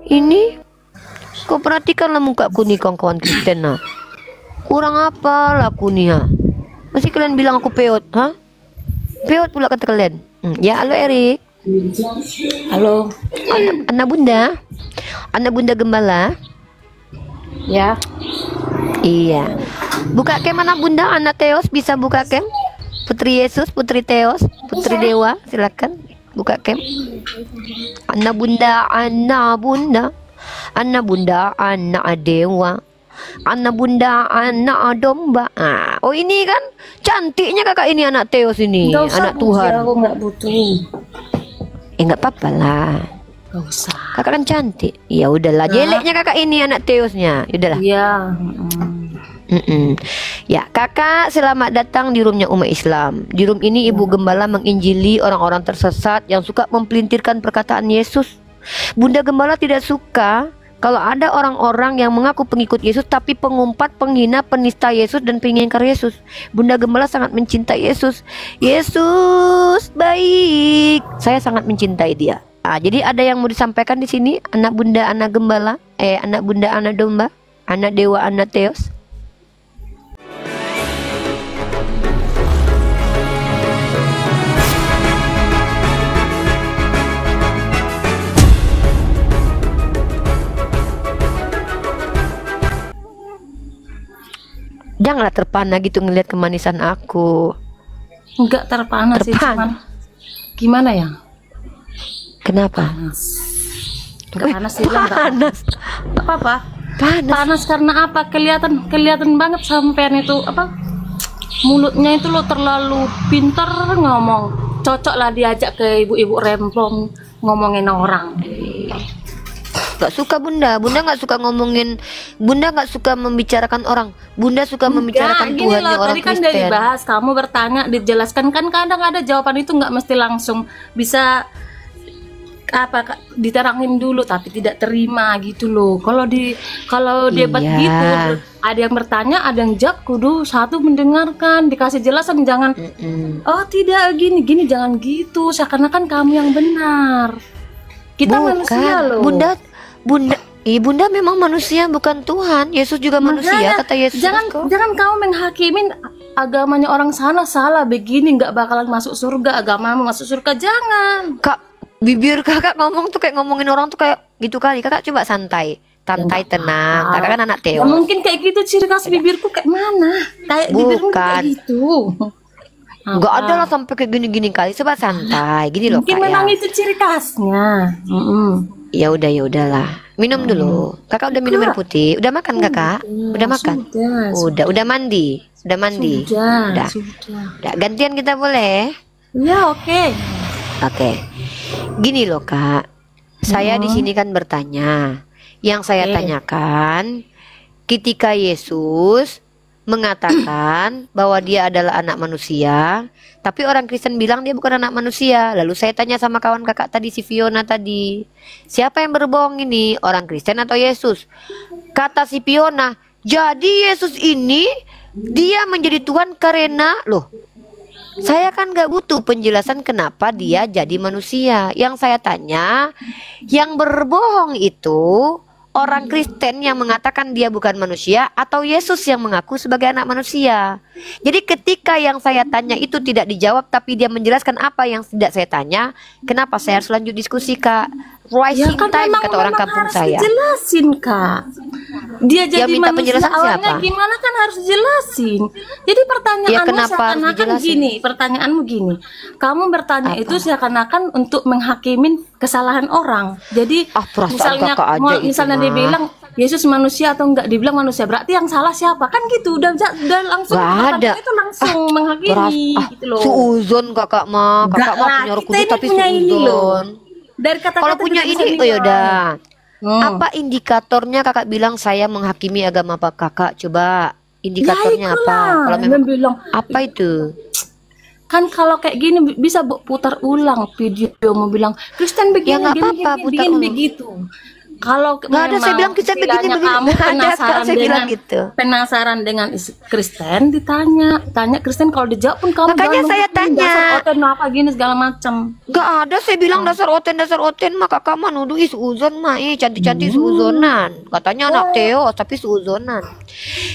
Ini kau perhatikanlah mukaku nih kawan-kawan Kristen nah. Kurang apa laku nih ha? Masih kalian bilang aku peot, ha? Peot pula kata kalian. Ya, halo Erik. Halo. Anak bunda. Anak bunda gembala. Ya. Iya. Buka kem anak bunda, anak Teos bisa buka kem. Putri Yesus, Putri Teos, Putri Dewa, silakan buka kem. Anak bunda, anak bunda. Anak bunda, anak dewa. Anak bunda, anak domba. Oh ini kan cantiknya kakak ini anak Teos ini, anak Tuhan. Aku nggak butuh. Nggak apa-apa lah. Gak usah. Kakak kan cantik. Ya udahlah, jeleknya kakak ini anak Teosnya. Udahlah. Iya. Ya, kakak selamat datang di roomnya umat Islam. Di room ini ibu gembala menginjili orang-orang tersesat yang suka mempelintirkan perkataan Yesus. Bunda gembala tidak suka kalau ada orang-orang yang mengaku pengikut Yesus tapi pengumpat, penghina, penista Yesus dan pengingkar Yesus. Bunda gembala sangat mencintai Yesus. Yesus baik. Saya sangat mencintai dia. Jadi ada yang mau disampaikan di sini, anak bunda, anak gembala, anak bunda, anak domba, anak dewa, anak Teos. Janganlah terpana gitu ngelihat kemanisan aku. Enggak terpana sih, cuman gimana ya? Kenapa? Enggak panas sih, panas. Apa-apa? Panas karena apa? Kelihatan banget sampean itu apa? Mulutnya itu lo terlalu pintar ngomong. Cocok lah diajak ke ibu-ibu rempong ngomongin orang. Gak suka bunda nggak suka ngomongin, bunda nggak suka membicarakan orang, bunda suka membicarakan Tuhannya orang Kristen. Tadi kan Kristen. dibahas, kamu bertanya, dijelaskan kan kadang ada jawaban itu nggak mesti langsung bisa apa diterangin dulu tapi tidak terima gitu loh. Kalau debat gitu ada yang bertanya, ada yang jawab, kudu satu mendengarkan, dikasih jelasan, jangan oh tidak gini jangan gitu seakan-akan kamu yang benar. Kita manusia loh. Bunda memang manusia bukan Tuhan. Yesus juga manusia, kata Yesus. Jangan kamu menghakimin agamanya orang sana salah begini nggak bakalan masuk surga, agamamu masuk surga, jangan. Kak, bibir kakak ngomong tuh kayak ngomongin orang tuh kayak gitu kali. Kakak coba santai, tenang. Kakak kan anak Teos. Mungkin kayak gitu ciri khas bibirku kayak mana? Kayak bibirmu kayak gitu. Enggak ada lah sampai kayak gini-gini kali. Coba santai, gini loh. Mungkin memang itu ciri khasnya. Ya udahlah. Minum dulu. Kakak udah minum air putih. Udah makan kakak? Udah makan? Udah mandi. Udah. Gantian kita boleh? Ya oke. Gini loh kak. Saya di sini kan bertanya. Yang saya tanyakan, ketika Yesus mengatakan bahwa dia adalah anak manusia, tapi orang Kristen bilang dia bukan anak manusia. Lalu saya tanya sama kawan kakak tadi, si Fiona tadi, siapa yang berbohong ini, orang Kristen atau Yesus? Kata si Fiona, jadi Yesus ini dia menjadi Tuhan karena loh, saya kan gak butuh penjelasan kenapa dia jadi manusia. Yang saya tanya, yang berbohong itu orang Kristen yang mengatakan dia bukan manusia atau Yesus yang mengaku sebagai anak manusia. Jadi ketika yang saya tanya itu tidak dijawab tapi dia menjelaskan apa yang tidak saya tanya, kenapa saya harus lanjut diskusi kak? Rising time kata orang kampung saya. Jelasin kak. Dia jadi minta manusia penjelasan awalnya siapa? gimana kan harus jelasin. Jadi pertanyaanmu seakan-akan gini, pertanyaanmu gini. Kamu bertanya itu seakan-akan untuk menghakimin kesalahan orang. Jadi misalnya dia bilang Yesus manusia atau enggak, dibilang manusia, berarti yang salah siapa? Kan gitu, udah langsung itu langsung menghakimi gitu loh. Suuzon kakak mah punya Roh Kudus tapi suuzon. Dari kata-kata kalau punya ini, oh yaudah. Apa indikatornya kakak bilang saya menghakimi agama apa kakak? Coba indikatornya apa? Kalau memang bilang apa itu? Kan kalau kayak gini bisa putar ulang video mau bilang Kristen begini, ya, gini, begitu. Kalau Nggak ada, saya bilang kita istilahnya begini-begini. kamu Nggak ada, Kak, penasaran saya bilang dengan gitu. penasaran dengan Kristen, tanya Kristen, kalau dijawab pun kamu Makanya jangan saya ngomongin dasar tanya. oten apa gini segala macam. Nggak ada, saya bilang dasar oten mah kakak mah nuduh seuzon mah, cantik-cantik seuzonan. Katanya anak Theo, tapi seuzonan.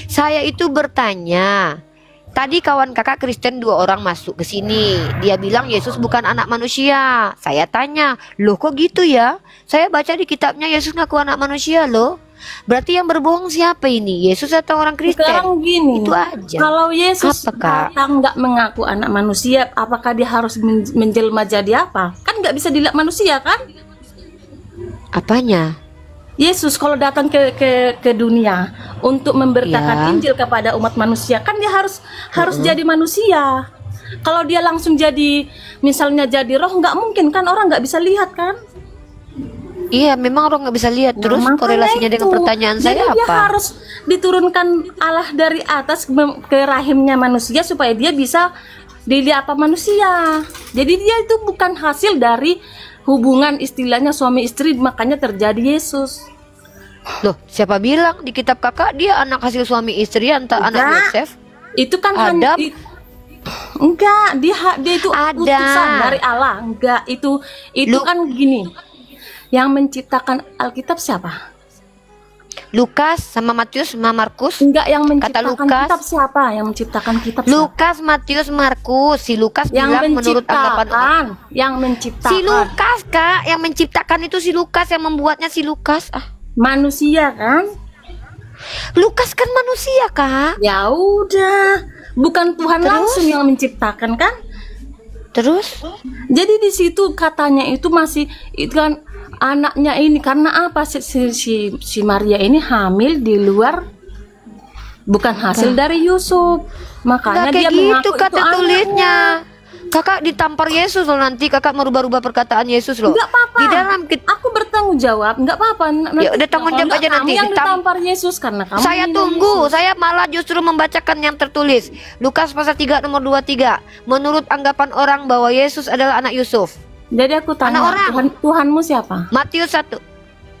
Saya itu bertanya. Tadi kawan kakak Kristen 2 orang masuk ke sini. Dia bilang Yesus bukan anak manusia. Saya tanya, loh kok gitu ya? Saya baca di kitabnya Yesus ngaku anak manusia loh. Berarti yang berbohong siapa ini? Yesus atau orang Kristen? Sekarang gini, Itu aja. kalau Yesus Apa, Kak? datang nggak mengaku anak manusia, apakah dia harus menjelma jadi apa? Kan nggak bisa dilihat manusia kan? Apanya? Yesus kalau datang ke dunia untuk memberitakan Ya. Injil kepada umat manusia, kan dia harus jadi manusia. Kalau dia langsung jadi, misalnya jadi roh, nggak mungkin kan, orang nggak bisa lihat kan? Iya, memang orang nggak bisa lihat. Terus Nah, makanya korelasinya dengan itu. pertanyaan saya Jadi dia apa? harus diturunkan Allah dari atas ke rahimnya manusia supaya dia bisa dilihat apa manusia. Jadi dia itu bukan hasil dari hubungan istilahnya suami istri, makanya terjadi Yesus. Loh, siapa bilang di kitab kakak dia anak hasil suami istri antara anak Enggak. Yosef? Itu kan Adam. enggak, dia itu Ada. utusan dari Allah. Enggak, itu kan gini. Yang menciptakan Alkitab siapa? Lukas sama Matius sama Markus? Enggak, yang Kata menciptakan Lukas. kitab siapa? Yang menciptakan kitab siapa? Lukas, Matius, Markus. Si Lukas Yang bilang menurut anggapan menciptakan si Lukas, Kak, yang menciptakan itu si Lukas, yang membuatnya si Lukas. manusia kan? Lukas kan manusia, Kak. Ya udah, bukan Tuhan Terus? langsung yang menciptakan kan? Terus? Jadi di situ katanya itu masih itu kan anaknya ini, karena apa si Maria ini hamil di luar, bukan hasil dari Yusuf, makanya Nggak dia kayak gitu mengaku kata itu tulisnya. anaknya. Kakak ditampar Yesus loh, nanti kakak merubah-rubah perkataan Yesus loh. Nggak apa-apa. Di dalam Aku bertanggung jawab, nggak apa-apa. Ya udah, tanggung jawab aja nanti. Kamu yang ditampar Yesus karena kamu Saya menghina tunggu, Yesus. saya malah justru membacakan yang tertulis. Lukas pasal 3 nomor 23. Menurut anggapan orang bahwa Yesus adalah anak Yusuf. Jadi aku tanya, Anak orang. Tuhanmu siapa? Matius 1.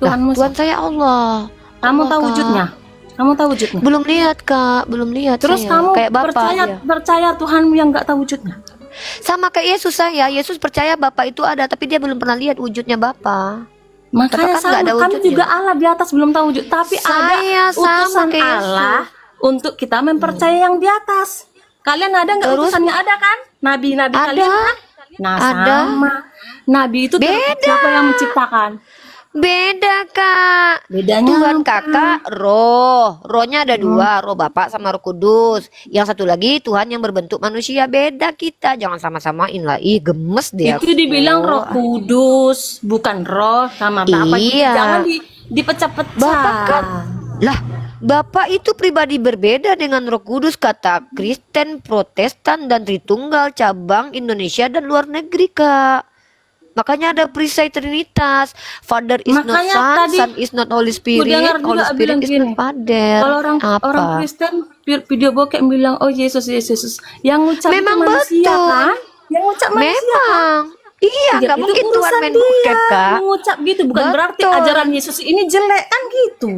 Tuhanmu Tuhan saya Allah. Kamu Allah, tahu Kak. wujudnya? Kamu tahu wujudnya? Belum lihat, Kak, belum lihat. Terus saya. kamu kayak Bapak percaya dia. percaya Tuhanmu yang nggak tahu wujudnya? Sama kayak Yesus saya. Yesus percaya Bapak itu ada, tapi dia belum pernah lihat wujudnya Bapak. Makanya Tapi kan nggak ada sama, kami wujudnya. juga Allah di atas belum tahu wujud, tapi Saya ada sama utusan kayak Yesus. Allah untuk kita mempercayai yang di atas. Kalian ada nggak Terus? utusannya, ada kan? Nabi-nabi Ada. kalian kan? Nah, Ada. sama. Nabi itu Beda. siapa yang menciptakan? Beda, Kak. Bedanya Tuhan apa? kakak roh. Rohnya ada 2, roh Bapak sama roh Kudus. Yang satu lagi Tuhan yang berbentuk manusia. Beda kita. Jangan sama-samain lah. Ih, gemes deh Itu aku. dibilang Roh Kudus, bukan roh sama apa. Iya. Jangan dipecah-pecah. Bapak kan lah, Bapak itu pribadi berbeda dengan Roh Kudus, kata Kristen, Protestan, dan Tritunggal cabang Indonesia dan luar negeri, Kak. Makanya ada perisai Trinitas. Father is not Makanya Son, tadi Son is not Holy Ku Spirit, dengar Holy juga Spirit bilang is gini, not Father. kalau orang Apa? Kristen video bokep bilang, oh Yesus, Yesus, yang ngucap Memang itu manusia betul. kan? Yang ngucap manusia kan? Memang. Iya, Ya, nggak itu mungkin Tuhan urusan main dia bokep, Kak. mengucap gitu, bukan berarti Betul. ajaran Yesus ini jelek kan gitu.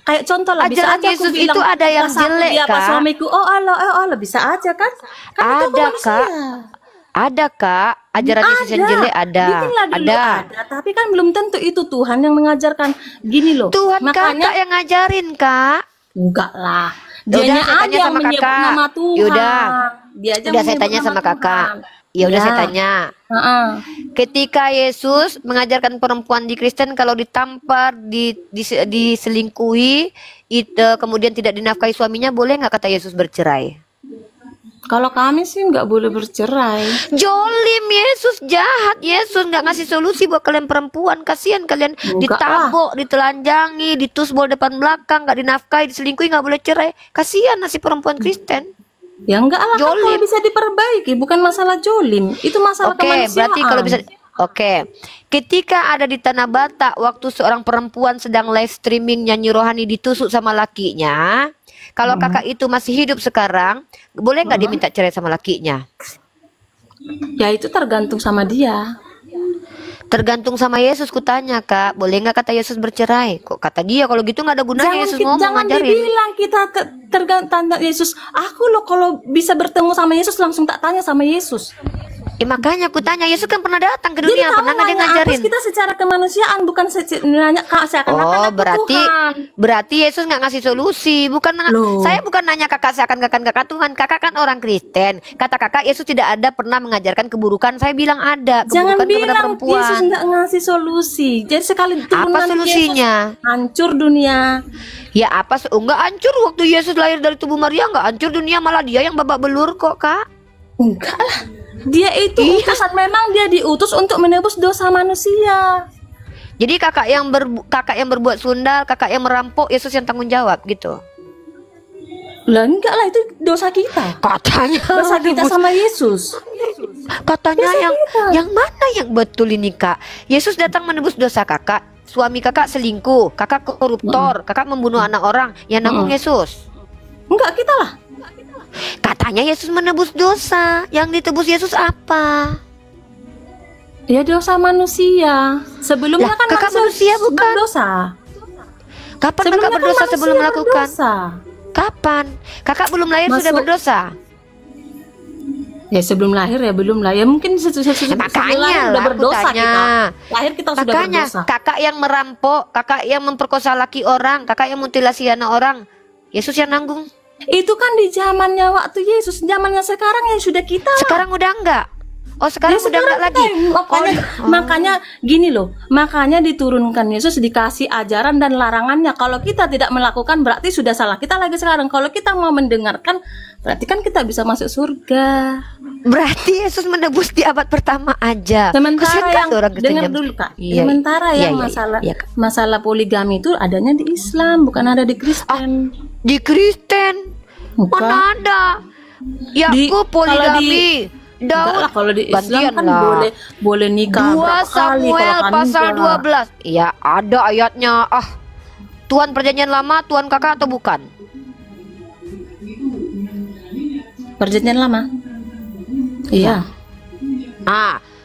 Kayak contoh lah, bisa Ajaran aja aku Yesus bilang, itu ada yang pas aku jelek, dia apa Kak. suamiku, oh Allah, bisa aja kan? Kan itu Ada, manusia. Kak. Ada, Kak. Ajaran Yesus yang jelek ada. Bikinlah dulu Ada. tapi kan belum tentu itu Tuhan yang mengajarkan gini loh. Tuhan Makanya kakak yang ngajarin, Kak. enggak lah. Yaudah, Dianya saya tanya aja yang sama menyebut kakak. nama Tuhan. Yaudah. Dia aja Udah saya menyebut tanya nama sama kakak. Tuhan. Ya udah Ya. saya tanya. Heeh. Ketika Yesus mengajarkan perempuan di Kristen kalau ditampar, diselingkuhi, kemudian tidak dinafkahi suaminya, boleh nggak kata Yesus bercerai? Kalau kami sih nggak boleh bercerai. Jolim, Yesus jahat. Yesus nggak ngasih solusi buat kalian perempuan. Kasihan kalian Enggak ditabok, ditelanjangi, ditusbol depan belakang, nggak dinafkahi, diselingkuhi, nggak boleh cerai. Kasihan nasib perempuan Kristen. Ya enggak lah, kan Jolim. kalau bisa diperbaiki, bukan masalah jolim. Itu masalah Oke, kemanusiaan. berarti kalau bisa. Oke, ketika ada di Tanah Batak, waktu seorang perempuan sedang live streaming nyanyi rohani ditusuk sama lakinya, kalau kakak itu masih hidup sekarang, boleh nggak dia minta cerai sama lakinya? Ya itu tergantung sama dia. Tergantung sama Yesus, kutanya Kak, boleh nggak kata Yesus bercerai? Kok kata dia kalau gitu nggak ada gunanya Yesus ngomong Jangan ngajarin. dibilang kita tergantung Yesus. Aku loh kalau bisa bertemu sama Yesus langsung tak tanya sama Yesus. Makanya aku tanya, Yesus kan pernah datang ke Jadi dunia, kamu pernah nggak dia nanya ngajarin? atas kita secara kemanusiaan, bukan nanya seakan-akan Oh, aku berarti Tuhan. berarti Yesus nggak ngasih solusi. Loh. Saya bukan nanya kakak seakan-akan kakak Tuhan. Kakak kan orang Kristen. Kata kakak Yesus tidak ada pernah mengajarkan keburukan. Saya bilang ada Jangan keburukan kepada bilang perempuan. Yesus nggak ngasih solusi. Jadi sekali Apa turunan solusinya? Yesus, hancur dunia. Ya apa? Enggak hancur waktu Yesus lahir dari tubuh Maria, nggak hancur dunia, malah dia yang babak belur kok Kak. Enggak lah. Dia itu Iya. utusan, memang dia diutus untuk menebus dosa manusia. Jadi kakak yang berbuat sundal, kakak yang merampok, Yesus yang tanggung jawab gitu. Lah enggak lah, itu dosa kita. Katanya Dosa kita sama Yesus. katanya Dosa yang mana yang betul ini Kak? Yesus datang menebus dosa kakak. Suami kakak selingkuh, kakak koruptor, kakak membunuh anak orang, yang nanggung Yesus. Enggak, kita lah. Katanya Yesus menebus dosa. Yang ditebus Yesus apa? Ya dosa manusia. Sebelumnya Lah, kan kakak manusia bukan? berdosa. Kapan Sebelumnya kakak kan berdosa manusia sebelum melakukan? berdosa. Kapan? Kakak belum lahir sudah Masuk- berdosa. Ya sebelum lahir ya belum lah. Ya mungkin sebelum Makanya lahir udah lah, aku berdosa tanya. kita. Lahir kita sudah Makanya berdosa. kakak yang merampok, kakak yang memperkosa laki orang, kakak yang mutilasi anak orang, Yesus yang nanggung. Itu kan di zamannya waktu Yesus, zamannya sekarang ya sudah kita lah. Sekarang udah enggak. Oh sekarang Ya, udah enggak sekarang lagi. makanya, makanya gini loh, makanya diturunkan Yesus, dikasih ajaran dan larangannya. Kalau kita tidak melakukan berarti sudah salah. Kita lagi sekarang, kalau kita mau mendengarkan berarti kan kita bisa masuk surga. Berarti Yesus menebus di abad pertama aja. Sementara Kasihan yang kan orang Kristen dengar jam- dulu Kak, Iya, sementara iya, yang iya, masalah iya, Kak. masalah poligami itu adanya di Islam, bukan ada di Kristen. Di Kristen Bukan. mana ada? Yakub poligami. Enggak lah, Daud kalau di Islam gantian kan lah. boleh nikah 2 berapa kali Samuel kalau kan pasal enggak. 12. Iya, ada ayatnya. Tuhan perjanjian lama, Tuhan kakak atau bukan? Perjanjian lama. Iya.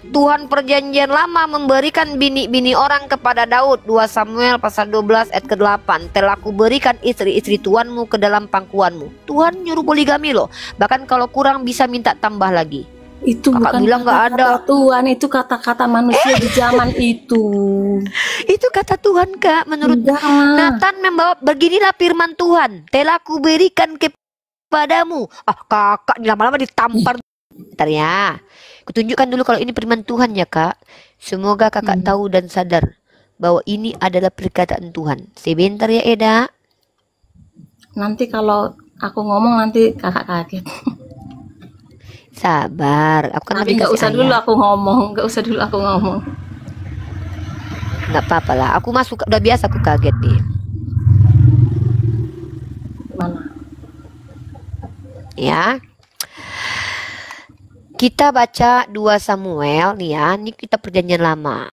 Tuhan perjanjian lama memberikan bini-bini orang kepada Daud. 2 Samuel pasal 12 ayat ke-8. Telah kuberikan istri-istri tuanmu ke dalam pangkuanmu. Tuhan nyuruh poligami loh. Bahkan kalau kurang bisa minta tambah lagi. Itu Kakak bukan bilang nggak kata-kata ada. Tuhan, itu kata-kata manusia di zaman itu. Itu kata Tuhan Kak, menurut Enggak lah. Nathan membawa, beginilah firman Tuhan, telah kuberikan kepadamu. Kakak lama-lama ditampar. Bentar ya, kutunjukkan dulu kalau ini firman Tuhan ya Kak. Semoga kakak tahu dan sadar bahwa ini adalah perkataan Tuhan. Sebentar ya Eda. Nanti kalau aku ngomong nanti kakak kaget. Sabar, aku kan Tapi lebih nggak kasih usah dulu ayat. aku ngomong, nggak usah dulu aku ngomong. Nggak apa-apa lah, aku masuk udah biasa aku kaget nih. Mana? Ya. Kita baca 2 Samuel nih ya, ini kita perjanjian lama.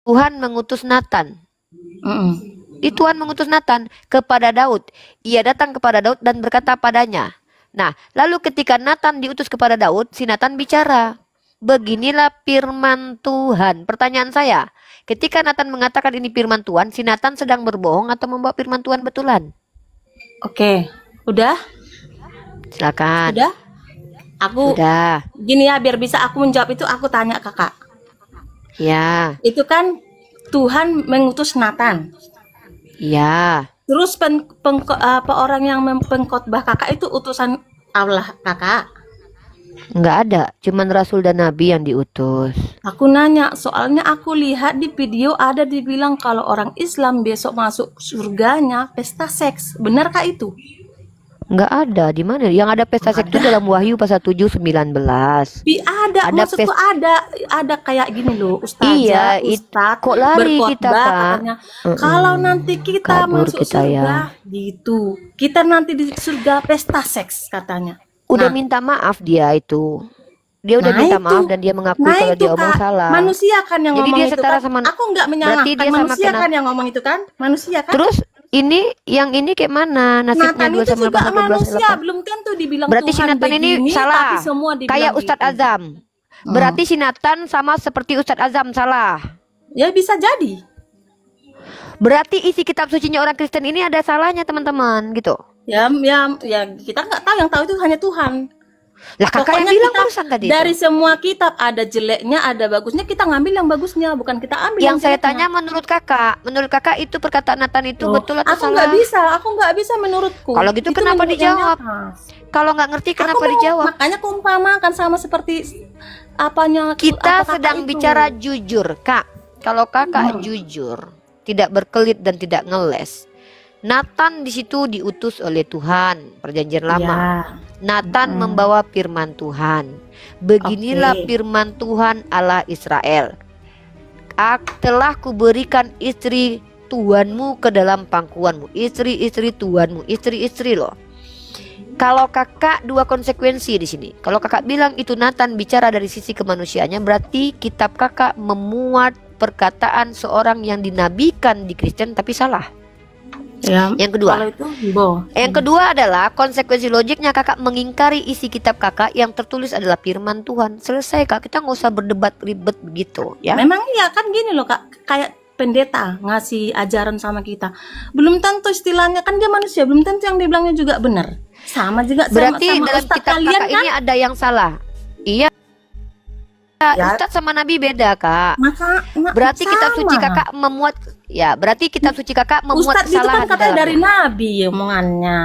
Tuhan mengutus Nathan. Tuhan mengutus Nathan kepada Daud. Ia datang kepada Daud dan berkata padanya. Nah, lalu ketika Nathan diutus kepada Daud, si Nathan bicara. Beginilah firman Tuhan. Pertanyaan saya, ketika Nathan mengatakan ini firman Tuhan, si Nathan sedang berbohong atau membawa firman Tuhan betulan? Oke, udah? Silakan. Udah? Aku Udah. gini ya, biar bisa aku menjawab itu aku tanya kakak. Ya. Itu kan Tuhan mengutus Nathan. Ya. Terus orang yang pengkhotbah kakak itu utusan Allah kakak. Enggak ada, cuman rasul dan nabi yang diutus. Aku nanya, soalnya aku lihat di video ada dibilang kalau orang Islam besok masuk surganya pesta seks. Benarkah itu? Enggak ada, di mana? Yang ada pesta seks itu dalam Wahyu pasal 7:19. Ada maksudku ada kayak gini loh, Iya, ustaz kok lari kita, berkhotbah, Kak? katanya, kalau nanti kita Kabur masuk kita surga ya. gitu, kita nanti di surga pesta seks katanya. Udah Nah, minta maaf dia itu. Dia udah nah minta itu, maaf dan dia mengakui nah kalau itu dia omong Kak, salah. manusia kan yang Jadi ngomong dia itu setara kan. sama, Aku nggak berarti menyalahkan, dia sama manusia kena. kan yang ngomong itu kan, manusia kan. Terus yang ini kayak mana nasibnya Nathan 2 itu Samuel juga pasal 12 ayat manusia, 8? belum tentu dibilang Berarti si Tuhan Nathan ini begini, tapi salah. semua dibilang Kayak Ustadz gitu. Azam. Berarti si Nathan sama seperti Ustadz Azam salah. Ya bisa jadi. Berarti isi kitab sucinya orang Kristen ini ada salahnya teman-teman gitu. Ya kita nggak tahu, yang tahu itu hanya Tuhan. Lah kakak yang Pokoknya bilang kita barusan tadi dari itu. semua kitab ada jeleknya, ada bagusnya, kita ngambil yang bagusnya, bukan kita ambil Yang saya jeleknya. tanya menurut kakak itu perkataan Nathan itu Oh, betul atau aku nggak salah? bisa menurutku. Kalau gitu Itu kenapa menurut yang dijawab? atas. Kalau nggak ngerti kenapa Aku mau- dijawab? Makanya kumpamakan sama seperti apanya Kita apa kakak sedang itu. bicara jujur, Kak. Kalau kakak jujur, tidak berkelit dan tidak ngeles. Nathan di situ diutus oleh Tuhan, perjanjian lama. Ya. Nathan membawa firman Tuhan. Beginilah Oke. firman Tuhan Allah Israel. Telah kuberikan istri Tuhanmu ke dalam pangkuanmu. Istri-istri Tuhanmu, istri-istri loh. Kalau kakak dua konsekuensi di sini. Kalau kakak bilang itu Nathan bicara dari sisi kemanusiaannya, berarti kitab kakak memuat perkataan seorang yang dinabikan di Kristen tapi salah. Ya. Yang kedua. Kalau itu boh. Yang kedua adalah konsekuensi logiknya kakak mengingkari isi kitab kakak yang tertulis adalah firman Tuhan. Selesai kak, kita nggak usah berdebat ribet begitu ya. Memang iya kan gini loh Kak, kayak pendeta ngasih ajaran sama kita. Belum tentu istilahnya kan dia manusia, belum tentu yang dibilangnya juga benar. Sama juga Berarti sama dalam ustaz kitab kalian kakak kan. ini ada yang salah. Iya, Ya. Ustadz sama Nabi beda kak. Berarti sama. kitab suci kakak memuat, ya berarti kitab suci kakak memuat Ustadz itu kesalahan kan di katanya dari dalamnya. Nabi omongannya.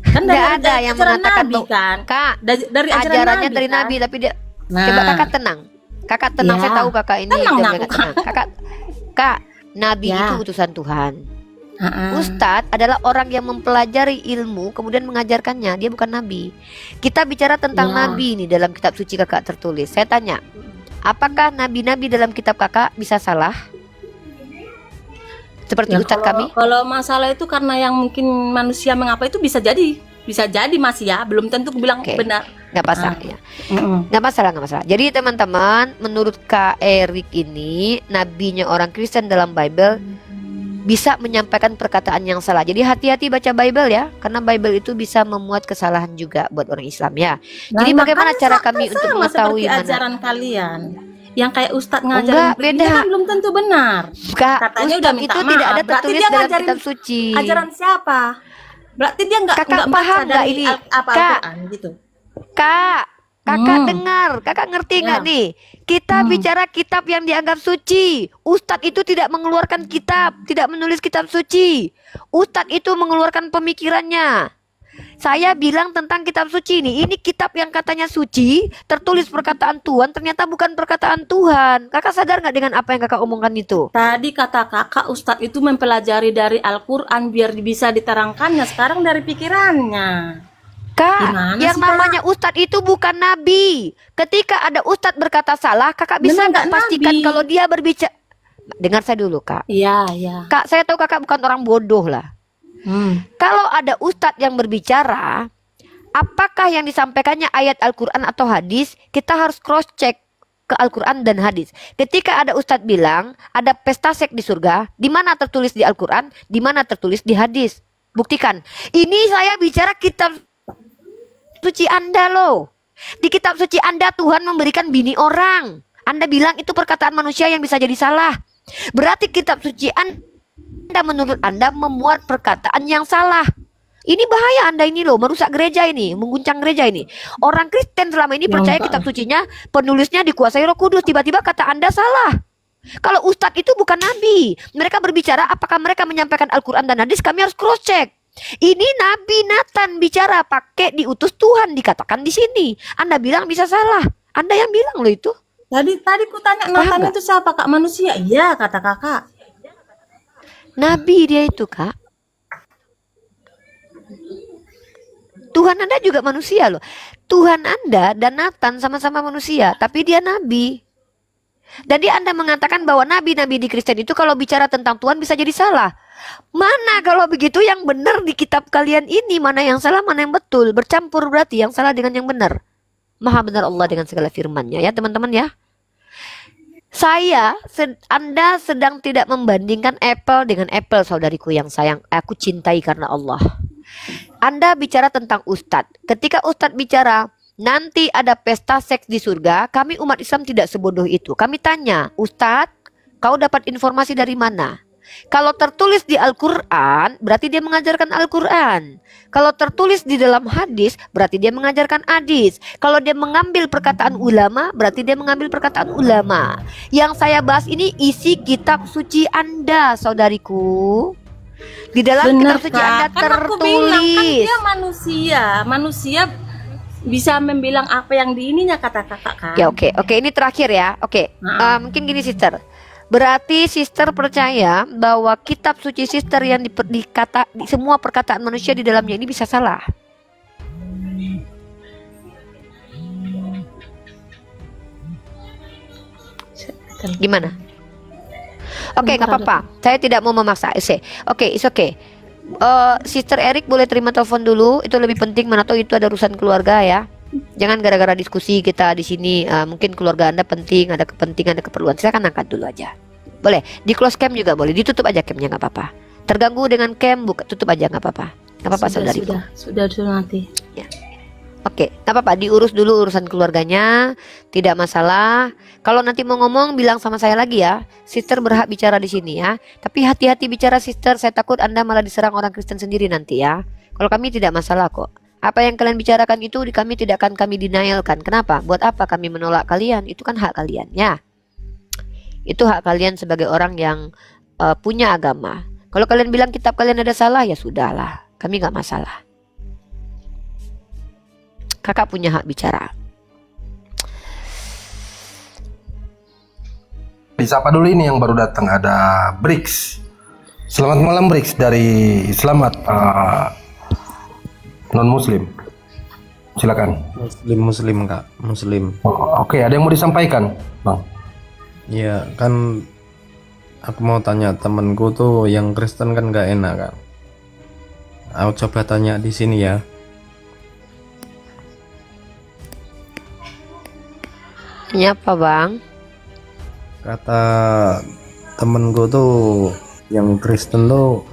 Kan Nggak ada yang ajaran mengatakan Nabi bahwa- kan. Kak, Dari ajaran ajarannya Nabi, dari kan? Nabi tapi dia. Nah. Coba kakak tenang. Kakak tenang, Ya. saya tahu kakak ini Tenang jam aku, kakak tenang. Kak, Nabi Ya. itu utusan Tuhan. Heeh. Ustadz adalah orang yang mempelajari ilmu kemudian mengajarkannya. Dia bukan nabi. Kita bicara tentang Ya. nabi nih dalam kitab suci kakak tertulis. Saya tanya, apakah nabi-nabi dalam kitab kakak bisa salah? Seperti Ya, ustadz kami? kalau masalah itu karena yang mungkin manusia mengapa itu bisa jadi masih ya, belum tentu bilang Oke. benar. Nggak masalah Ah. ya. Nggak masalah. Jadi teman-teman, menurut Kak Erik ini nabinya orang Kristen dalam Bible bisa menyampaikan perkataan yang salah. Jadi hati-hati baca Bible ya, karena Bible itu bisa memuat kesalahan juga buat orang Islam ya. Jadi Nah, bagaimana makanya cara kami untuk sama mengetahui seperti mana? ajaran kalian yang kayak Ustadz ngajarin Enggak, begini beda. kan belum tentu benar. Kak, Katanya udah Ustadz minta itu maaf. tidak ada Berarti tertulis dia dalam ngajarin kitab suci. Ajaran siapa? Berarti dia nggak Kakak baca paham nggak dari ini? apa Kak. Al-Quran gitu. Kakak dengar, kakak ngerti nggak Ya. nih? Kita bicara kitab yang dianggap suci. Ustadz itu tidak mengeluarkan kitab, tidak menulis kitab suci. Ustadz itu mengeluarkan pemikirannya. Saya bilang tentang kitab suci ini kitab yang katanya suci, tertulis perkataan Tuhan, ternyata bukan perkataan Tuhan. Kakak sadar nggak dengan apa yang kakak omongkan itu? Tadi kata kakak Ustadz itu mempelajari dari Al-Quran biar bisa diterangkannya. Sekarang dari pikirannya. Kak, Gimana yang sih, Kak? namanya ustadz itu bukan nabi. Ketika ada ustadz berkata salah, kakak bisa Memang nggak nggak pastikan nabi. kalau dia berbicara? Dengar saya dulu, Kak. Iya, iya. Kak, saya tahu kakak bukan orang bodoh lah. Kalau ada ustadz yang berbicara, apakah yang disampaikannya ayat Al-Quran atau hadis, kita harus cross check ke Al-Quran dan hadis. Ketika ada ustadz bilang ada pesta seks di surga, di mana tertulis di Al-Quran, di mana tertulis di hadis? Buktikan. Ini saya bicara kitab suci Anda loh. Di kitab suci Anda Tuhan memberikan bini orang. Anda bilang itu perkataan manusia yang bisa jadi salah. Berarti kitab suci Anda menurut Anda memuat perkataan yang salah. Ini bahaya Anda ini loh, merusak gereja ini, mengguncang gereja ini. Orang Kristen selama ini Ya, percaya enggak. kitab sucinya penulisnya dikuasai Roh Kudus, tiba-tiba kata Anda salah. Kalau ustadz itu bukan nabi. Mereka berbicara apakah mereka menyampaikan Al-Quran dan hadis, kami harus cross check. Ini Nabi Nathan bicara pakai diutus Tuhan, dikatakan di sini. Anda bilang bisa salah. Anda yang bilang loh itu. Tadi ku tanya Paham Nathan nggak? itu siapa Kak? Manusia? Iya kata kakak. Nabi dia itu, Kak. Tuhan Anda juga manusia loh. Tuhan Anda dan Nathan sama-sama manusia, tapi dia nabi. Jadi Anda mengatakan bahwa nabi-nabi di Kristen itu kalau bicara tentang Tuhan bisa jadi salah. Mana kalau begitu yang benar di kitab kalian ini, mana yang salah, mana yang betul? Bercampur berarti yang salah dengan yang benar. Maha benar Allah dengan segala firman-Nya ya teman-teman ya. Anda sedang tidak membandingkan apple dengan apple, saudariku yang sayang, aku cintai karena Allah. Anda bicara tentang ustadz. Ketika ustadz bicara nanti ada pesta seks di surga, kami umat Islam tidak sebodoh itu. Kami tanya, ustadz, kau dapat informasi dari mana? Kalau tertulis di Al-Quran, berarti dia mengajarkan Al-Quran. Kalau tertulis di dalam hadis, berarti dia mengajarkan hadis. Kalau dia mengambil perkataan ulama, berarti dia mengambil perkataan ulama. Yang saya bahas ini isi kitab suci Anda, saudariku. Di dalam kitab suci Anda tertulis. Aku bilang, kan dia manusia bisa membilang apa yang di ininya, kata kakak kan. Ya oke, ini terakhir ya. Mungkin gini sister. Berarti sister percaya bahwa kitab suci sister yang semua perkataan manusia di dalamnya ini bisa salah. Gimana? Oke, nggak apa-apa. Saya tidak mau memaksa. Oke, it's okay. Sister Erik boleh terima telepon dulu. Itu lebih penting, mana tahu itu ada urusan keluarga ya. Jangan gara-gara diskusi kita di sini, mungkin keluarga Anda penting, ada kepentingan, ada keperluan. Silakan angkat dulu aja. Boleh, di close cam juga boleh, ditutup aja camnya nggak apa-apa. Terganggu dengan cam, tutup aja nggak apa-apa. Nggak apa-apa saudariku. Sudah nanti. Ya. Oke, nggak apa-apa, diurus dulu urusan keluarganya, tidak masalah. Kalau nanti mau ngomong, bilang sama saya lagi ya. Sister berhak bicara di sini ya. Tapi hati-hati bicara sister, saya takut Anda malah diserang orang Kristen sendiri nanti ya. Kalau kami tidak masalah kok. Apa yang kalian bicarakan itu kami tidak akan kami denialkan. Kenapa? Buat apa kami menolak kalian? Itu kan hak kalian ya. Itu hak kalian sebagai orang yang punya agama. Kalau kalian bilang kitab kalian ada salah, ya sudahlah. Kami nggak masalah. Kakak punya hak bicara. Disapa dulu ini yang baru datang, ada Brix. Selamat malam Brix dari non muslim. Silakan. Muslim Kak, muslim. Oke, ada yang mau disampaikan, Bang? Iya, kan aku mau tanya, temenku tuh yang Kristen kan gak enak Kak. Aku coba tanya di sini ya. Ini apa Bang? Kata temenku tuh yang Kristen tuh,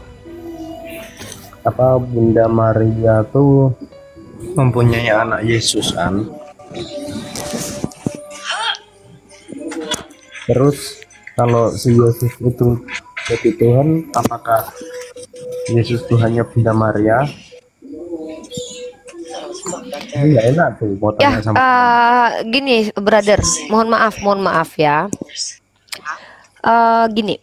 apa Bunda Maria tuh mempunyai anak Yesus kan. Terus kalau si Yesus itu jadi Tuhan, apakah Yesus Tuhannya Bunda Maria? Ini nggak enak tuh mau tanya Ya, sama gini brother, mohon maaf ya. Gini,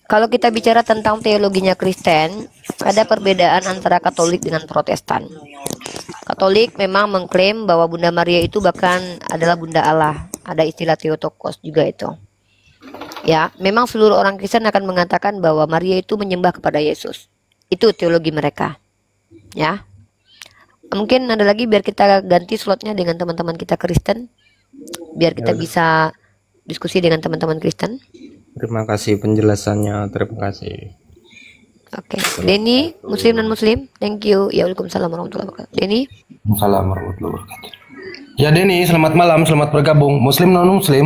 kalau kita bicara tentang teologinya Kristen, ada perbedaan antara Katolik dengan Protestan. Katolik memang mengklaim bahwa Bunda Maria itu bahkan adalah Bunda Allah. Ada istilah Theotokos juga itu. Ya, memang seluruh orang Kristen akan mengatakan bahwa Maria itu menyembah kepada Yesus. Itu teologi mereka. Ya. Mungkin ada lagi biar kita ganti slotnya dengan teman-teman kita Kristen. Biar kita bisa diskusi dengan teman-teman Kristen. Terima kasih penjelasannya, terima kasih. Oke, Denny, Muslim dan Muslim, thank you. Ya, waalaikumsalam warahmatullahi wabarakatuh. Denny. Waalaikumsalam warahmatullahi wabarakatuh. Ya Denny, selamat malam, selamat bergabung. Muslim non Muslim.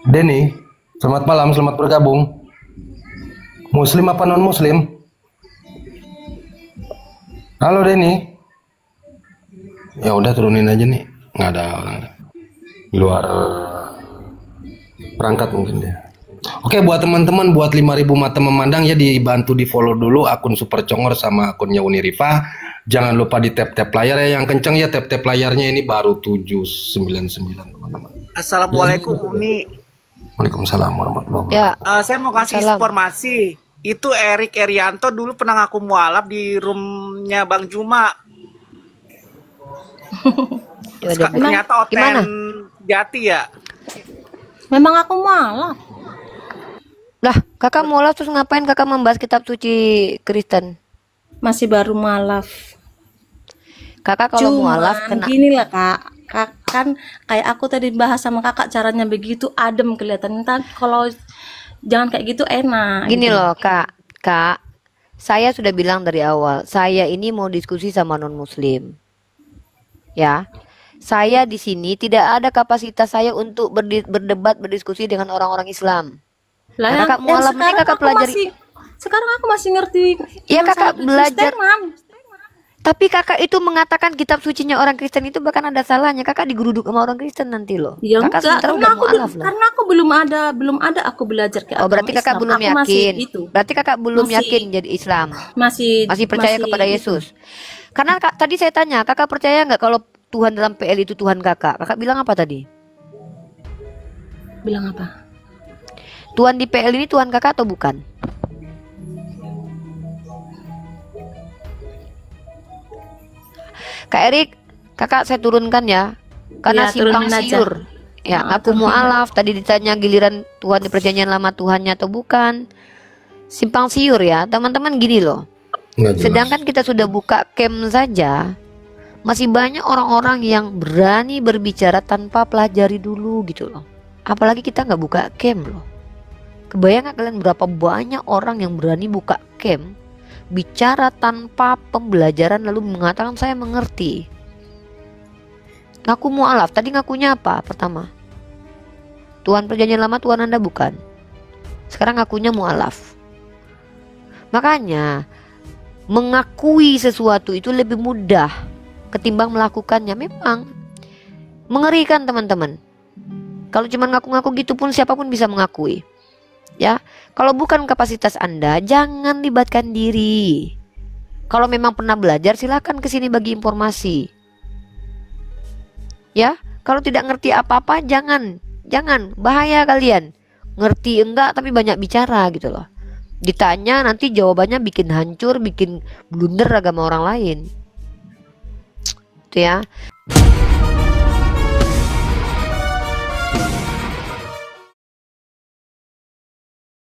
Denny, selamat malam, selamat bergabung. Muslim apa non Muslim? Halo Denny. Ya udah turunin aja nih, nggak ada luar perangkat mungkin dia. Oke, buat teman-teman, buat 5.000 mata memandang ya, dibantu di follow dulu akun Super Congor sama akunnya Unirifa. Jangan lupa di tap-tap layar ya, yang kenceng ya, tap-tap layarnya ini baru 799 teman-teman. Assalamualaikum Umi. Waalaikumsalam warahmatullahi Ya, wabarakatuh. Saya mau kasih Salam. informasi. Itu Erik Erianto dulu pernah ngaku mualaf di roomnya Bang Juma. ya udah, Bu. Ternyata Oten Gimana? Jati ya. Memang aku malah. Lah, kakak mualaf terus ngapain kakak membahas kitab suci Kristen? Masih baru malaf. Kakak kalau mualaf kena Gini lah kak, kan kayak aku tadi bahas sama kakak, caranya begitu adem kelihatan. Ntar kalau jangan kayak gitu enak. Gini gitu. loh kak, saya sudah bilang dari awal, saya ini mau diskusi sama non muslim, ya. Saya di sini tidak ada kapasitas saya untuk berdebat berdiskusi dengan orang-orang Islam. Lah, Nah, kakak mualaf ini kakak pelajari. Sekarang aku masih ngerti. Ya kakak belajar. Kristenan. Tapi kakak itu mengatakan kitab sucinya orang Kristen itu bahkan ada salahnya. Kakak digeruduk sama orang Kristen nanti loh. Ya Kakak enggak, sementara karena udah aku, mualaf loh. karena aku belum ada aku belajar ke Oh agama berarti kakak Islam. belum Aku masih yakin. itu. Berarti kakak belum Masih- yakin jadi Islam. Masih Masih percaya kepada itu. Yesus. Karena tadi saya tanya, kakak percaya nggak kalau Tuhan dalam PL itu Tuhan kakak? Kakak bilang apa tadi? Bilang apa? Tuhan di PL ini Tuhan kakak atau bukan? Kak Erik, kakak saya turunkan ya, karena Iya, simpang turunin aja. siur. Ya, aku mualaf. Tadi ditanya giliran Tuhan di perjanjian lama Tuhannya atau bukan. Simpang siur ya, teman-teman gini loh. Nggak jelas. Sedangkan kita sudah buka camp saja, masih banyak orang-orang yang berani berbicara tanpa pelajari dulu gitu loh. Apalagi kita nggak buka camp loh. Kebayang nggak kalian berapa banyak orang yang berani buka camp, bicara tanpa pembelajaran lalu mengatakan saya mengerti. Ngaku mualaf, tadi ngakunya apa pertama? Tuhan perjanjian lama Tuhan Anda bukan. Sekarang ngakunya mualaf. Makanya mengakui sesuatu itu lebih mudah ketimbang melakukannya. Memang mengerikan teman-teman. Kalau cuma ngaku-ngaku gitu pun siapapun bisa mengakui. Ya, kalau bukan kapasitas Anda, jangan libatkan diri. Kalau memang pernah belajar, silakan ke sini bagi informasi. Ya, kalau tidak ngerti apa-apa, jangan bahaya kalian. Ngerti enggak tapi banyak bicara gitu loh. Ditanya nanti jawabannya bikin hancur, bikin blunder agama orang lain. Itu ya.